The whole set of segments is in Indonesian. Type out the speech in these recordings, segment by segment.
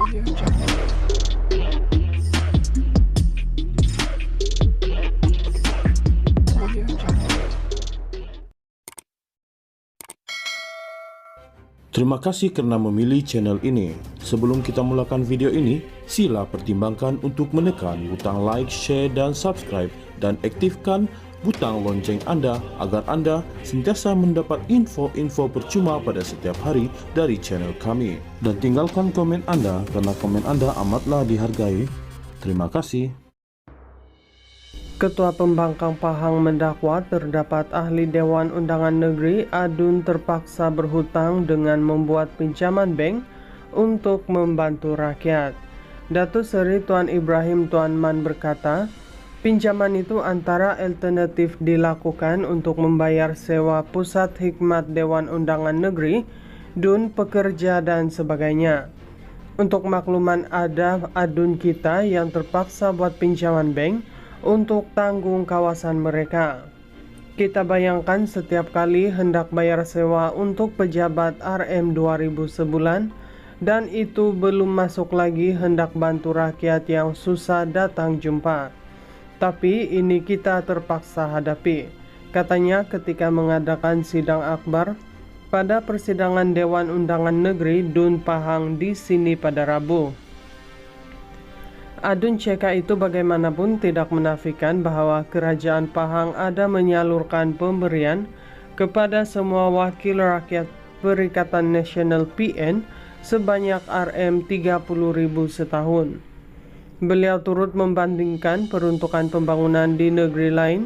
Terima kasih karena memilih channel ini. Sebelum kita mulakan video ini, sila pertimbangkan untuk menekan butang like, share, dan subscribe, dan aktifkan butang lonceng Anda agar Anda sentiasa mendapat info-info percuma pada setiap hari dari channel kami. Dan tinggalkan komen Anda karena komen Anda amatlah dihargai. Terima kasih. Ketua Pembangkang Pahang mendakwa terdapat ahli Dewan Undangan Negeri Adun terpaksa berhutang dengan membuat pinjaman bank untuk membantu rakyat. Datuk Seri Tuan Ibrahim Tuan Man berkata, pinjaman itu antara alternatif dilakukan untuk membayar sewa pusat hikmat Dewan Undangan Negeri, DUN, pekerja dan sebagainya. Untuk makluman ada adun kita yang terpaksa buat pinjaman bank untuk tanggung kawasan mereka. Kita bayangkan setiap kali hendak bayar sewa untuk pejabat RM 2000 sebulan dan itu belum masuk lagi hendak bantu rakyat yang susah datang jumpa. Tapi ini kita terpaksa hadapi, katanya ketika mengadakan sidang akbar pada persidangan Dewan Undangan Negeri DUN Pahang di sini pada Rabu. Adun CK itu bagaimanapun tidak menafikan bahwa Kerajaan Pahang ada menyalurkan pemberian kepada semua wakil rakyat Perikatan Nasional PN sebanyak RM 30.000 setahun. Beliau turut membandingkan peruntukan pembangunan di negeri lain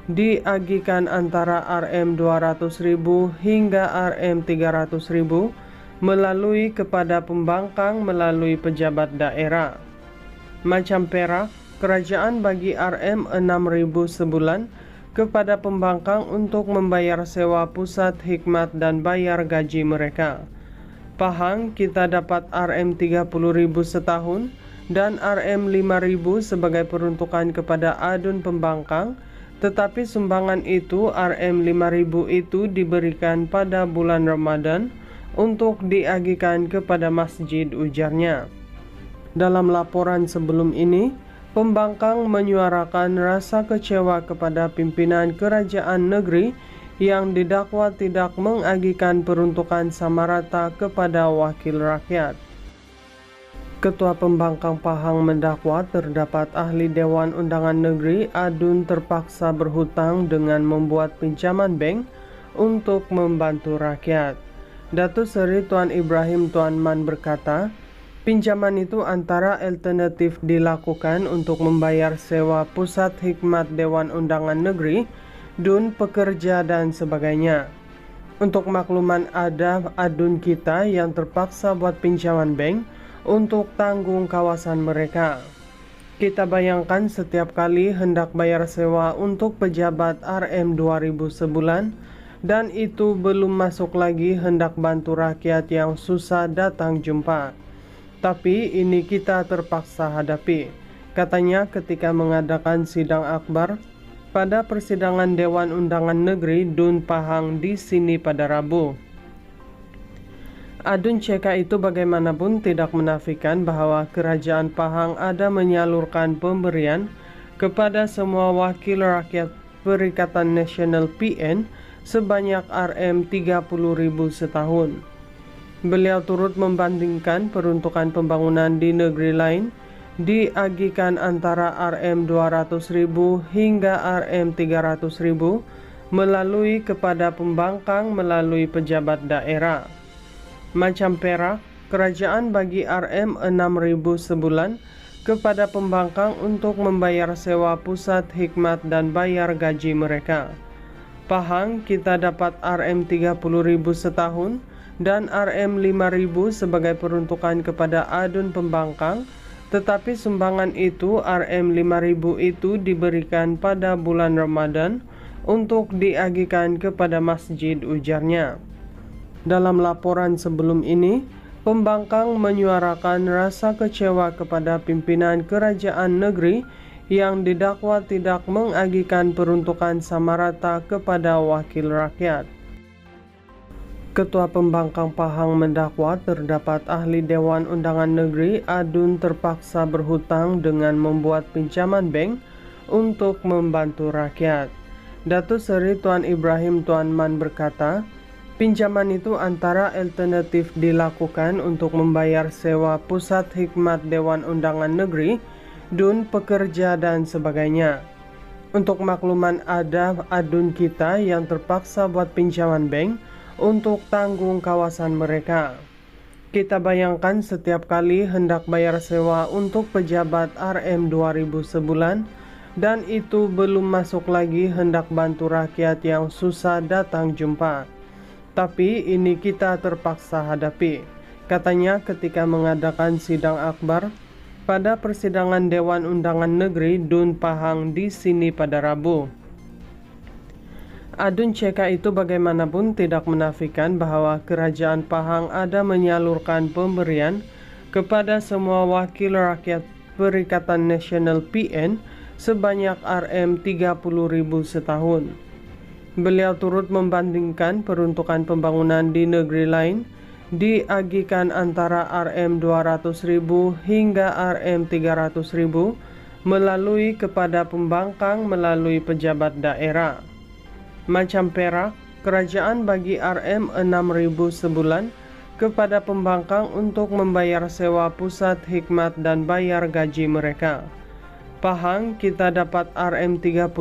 diagihkan antara RM 200.000 hingga RM 300.000 melalui kepada pembangkang melalui pejabat daerah. Macam Perak, kerajaan bagi RM 6.000 sebulan kepada pembangkang untuk membayar sewa pusat hikmat dan bayar gaji mereka. Pahang kita dapat RM 30.000 setahun dan RM 5.000 sebagai peruntukan kepada adun pembangkang, tetapi sumbangan itu RM 5.000 itu diberikan pada bulan Ramadan untuk diagihkan kepada masjid, ujarnya. Dalam laporan sebelum ini, pembangkang menyuarakan rasa kecewa kepada pimpinan kerajaan negeri yang didakwa tidak mengagihkan peruntukan sama rata kepada wakil rakyat. Ketua Pembangkang Pahang mendakwa terdapat ahli Dewan Undangan Negeri Adun terpaksa berhutang dengan membuat pinjaman bank untuk membantu rakyat. Datuk Seri Tuan Ibrahim Tuan Man berkata, pinjaman itu antara alternatif dilakukan untuk membayar sewa pusat hikmat Dewan Undangan Negeri, DUN, pekerja dan sebagainya. Untuk makluman ada adun kita yang terpaksa buat pinjaman bank untuk tanggung kawasan mereka. Kita bayangkan setiap kali hendak bayar sewa untuk pejabat RM 2000 sebulan dan itu belum masuk lagi hendak bantu rakyat yang susah datang jumpa. Tapi ini kita terpaksa hadapi, katanya ketika mengadakan sidang akbar pada persidangan Dewan Undangan Negeri DUN Pahang di sini pada Rabu. Adun CK itu bagaimanapun tidak menafikan bahwa Kerajaan Pahang ada menyalurkan pemberian kepada semua wakil rakyat Perikatan Nasional PN sebanyak RM 30.000 setahun. Beliau turut membandingkan peruntukan pembangunan di negeri lain diagihkan antara RM 200.000 hingga RM 300.000 melalui kepada pembangkang melalui pejabat daerah. Macam Perak, kerajaan bagi RM 6.000 sebulan kepada pembangkang untuk membayar sewa pusat hikmat dan bayar gaji mereka. Pahang kita dapat RM 30.000 setahun dan RM 5.000 sebagai peruntukan kepada adun pembangkang, tetapi sumbangan itu RM 5.000 itu diberikan pada bulan Ramadan untuk diagihkan kepada masjid, ujarnya. Dalam laporan sebelum ini, pembangkang menyuarakan rasa kecewa kepada pimpinan kerajaan negeri yang didakwa tidak mengagihkan peruntukan sama rata kepada wakil rakyat. Ketua Pembangkang Pahang mendakwa terdapat ahli Dewan Undangan Negeri Adun terpaksa berhutang dengan membuat pinjaman bank untuk membantu rakyat. Datuk Seri Tuan Ibrahim Tuan Man berkata, pinjaman itu antara alternatif dilakukan untuk membayar sewa pusat hikmat Dewan Undangan Negeri, DUN, pekerja dan sebagainya. Untuk makluman ada adun kita yang terpaksa buat pinjaman bank untuk tanggung kawasan mereka. Kita bayangkan setiap kali hendak bayar sewa untuk pejabat RM 2.000 sebulan, dan itu belum masuk lagi hendak bantu rakyat yang susah datang jumpa. Tapi ini kita terpaksa hadapi, katanya ketika mengadakan sidang akbar pada persidangan Dewan Undangan Negeri DUN Pahang di sini pada Rabu. Adun CK itu bagaimanapun tidak menafikan bahwa Kerajaan Pahang ada menyalurkan pemberian kepada semua wakil rakyat Perikatan Nasional PN sebanyak RM 30.000 setahun. Beliau turut membandingkan peruntukan pembangunan di negeri lain diagihkan antara RM 200.000 hingga RM 300.000 melalui kepada pembangkang melalui pejabat daerah. Macam Perak, kerajaan bagi RM 6.000 sebulan kepada pembangkang untuk membayar sewa pusat hikmat dan bayar gaji mereka. Pahang kita dapat RM 30.000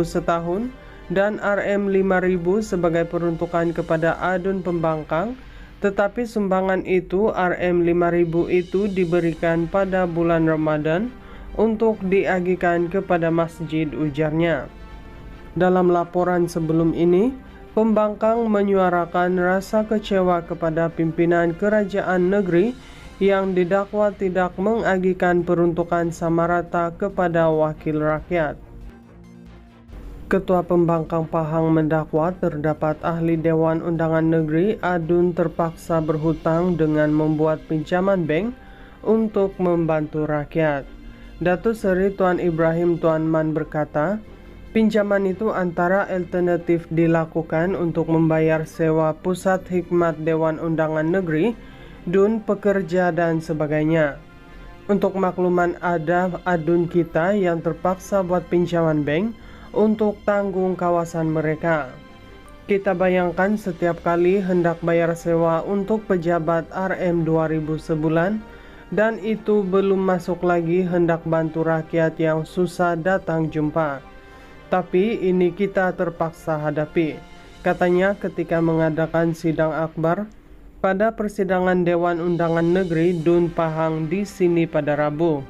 setahun dan RM 5.000 sebagai peruntukan kepada adun pembangkang, tetapi sumbangan itu RM 5.000 itu diberikan pada bulan Ramadan untuk diagihkan kepada masjid, ujarnya. Dalam laporan sebelum ini, pembangkang menyuarakan rasa kecewa kepada pimpinan kerajaan negeri yang didakwa tidak mengagihkan peruntukan sama rata kepada wakil rakyat. Ketua Pembangkang Pahang mendakwa terdapat ahli Dewan Undangan Negeri Adun terpaksa berhutang dengan membuat pinjaman bank untuk membantu rakyat. Datuk Seri Tuan Ibrahim Tuan Man berkata, pinjaman itu antara alternatif dilakukan untuk membayar sewa pusat hikmat Dewan Undangan Negeri, DUN, pekerja dan sebagainya. Untuk makluman ada adun kita yang terpaksa buat pinjaman bank untuk tanggung kawasan mereka. Kita bayangkan setiap kali hendak bayar sewa untuk pejabat RM 2.000 sebulan, dan itu belum masuk lagi hendak bantu rakyat yang susah datang jumpa. Tapi ini kita terpaksa hadapi, katanya ketika mengadakan sidang akbar pada persidangan Dewan Undangan Negeri DUN Pahang di sini pada Rabu.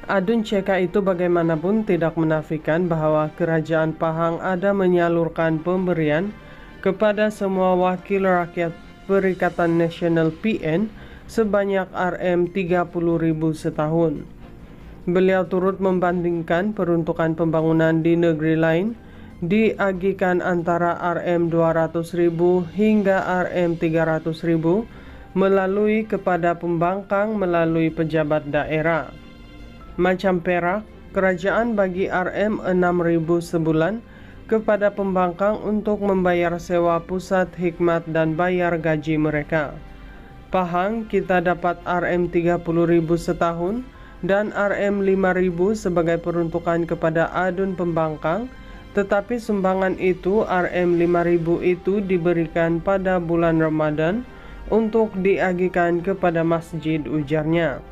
Adun CK itu bagaimanapun tidak menafikan bahwa Kerajaan Pahang ada menyalurkan pemberian kepada semua wakil rakyat Perikatan Nasional PN sebanyak RM 30.000 setahun. Beliau turut membandingkan peruntukan pembangunan di negeri lain diagihkan antara RM 200.000 hingga RM 300.000 melalui kepada pembangkang melalui pejabat daerah. Macam Perak, kerajaan bagi RM 6.000 sebulan kepada pembangkang untuk membayar sewa pusat hikmat dan bayar gaji mereka. Pahang kita dapat RM 30.000 setahun dan RM 5.000 sebagai peruntukan kepada adun pembangkang, tetapi sumbangan itu RM 5.000 itu diberikan pada bulan Ramadan untuk diagihkan kepada masjid, ujarnya.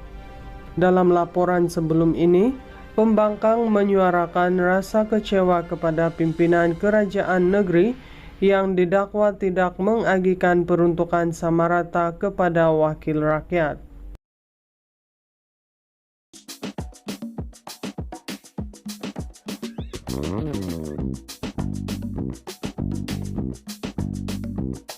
Dalam laporan sebelum ini, pembangkang menyuarakan rasa kecewa kepada pimpinan kerajaan negeri yang didakwa tidak mengagihkan peruntukan sama rata kepada wakil rakyat.